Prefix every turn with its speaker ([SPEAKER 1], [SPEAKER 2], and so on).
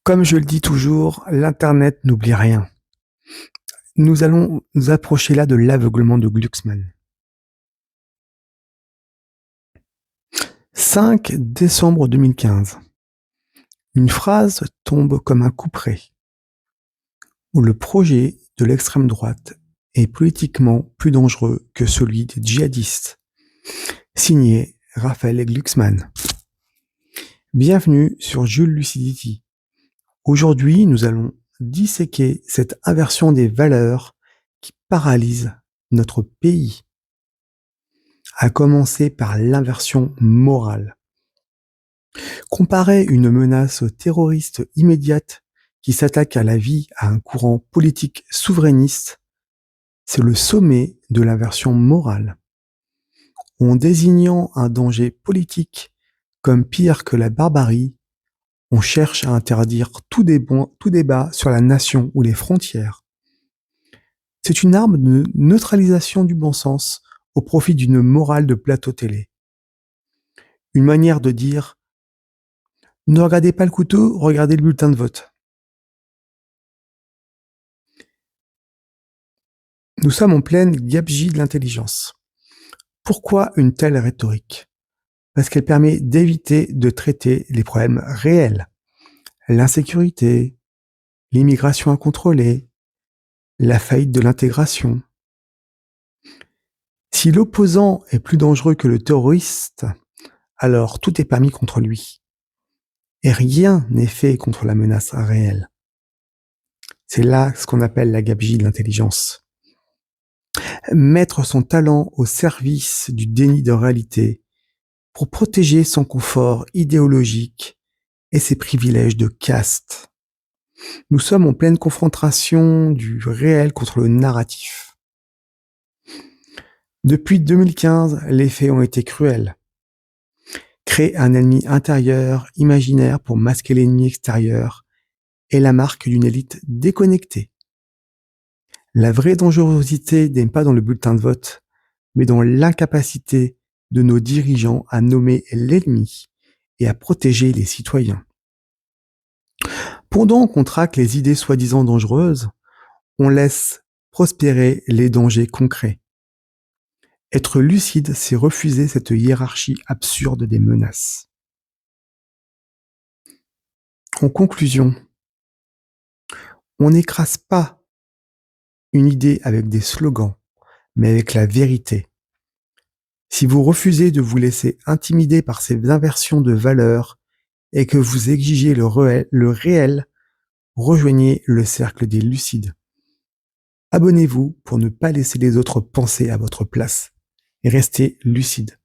[SPEAKER 1] Comme je le dis toujours, l'internet n'oublie rien. Nous allons nous approcher là de l'aveuglement de Glucksmann. 5 décembre 2015. Une phrase tombe comme un couperet, où le projet de l'extrême droite est politiquement plus dangereux que celui des djihadistes. Signé Raphaël Glucksmann. Bienvenue sur Jules Lucidity. Aujourd'hui, nous allons disséquer cette inversion des valeurs qui paralyse notre pays, à commencer par l'inversion morale. Comparer une menace terroriste immédiate qui s'attaque à la vie à un courant politique souverainiste, c'est le sommet de l'inversion morale. En désignant un danger politique comme pire que la barbarie, on cherche à interdire tout débat sur la nation ou les frontières. C'est une arme de neutralisation du bon sens au profit d'une morale de plateau télé. Une manière de dire « Ne regardez pas le couteau, regardez le bulletin de vote ». Nous sommes en pleine gabegie de l'intelligence. Pourquoi une telle rhétorique ? Parce qu'elle permet d'éviter de traiter les problèmes réels. L'insécurité, l'immigration incontrôlée, la faillite de l'intégration. Si l'opposant est plus dangereux que le terroriste, alors tout est permis contre lui. Et rien n'est fait contre la menace réelle. C'est là ce qu'on appelle la gabegie de l'intelligence. Mettre son talent au service du déni de réalité pour protéger son confort idéologique et ses privilèges de caste. Nous sommes en pleine confrontation du réel contre le narratif. Depuis 2015, les faits ont été cruels. Créer un ennemi intérieur imaginaire pour masquer l'ennemi extérieur est la marque d'une élite déconnectée. La vraie dangerosité n'est pas dans le bulletin de vote, mais dans l'incapacité de nos dirigeants à nommer l'ennemi et à protéger les citoyens. Pendant qu'on traque les idées soi-disant dangereuses, on laisse prospérer les dangers concrets. Être lucide, c'est refuser cette hiérarchie absurde des menaces. En conclusion, on n'écrase pas une idée avec des slogans, mais avec la vérité. Si vous refusez de vous laisser intimider par ces inversions de valeurs et que vous exigez le réel, rejoignez le cercle des lucides. Abonnez-vous pour ne pas laisser les autres penser à votre place et restez lucide.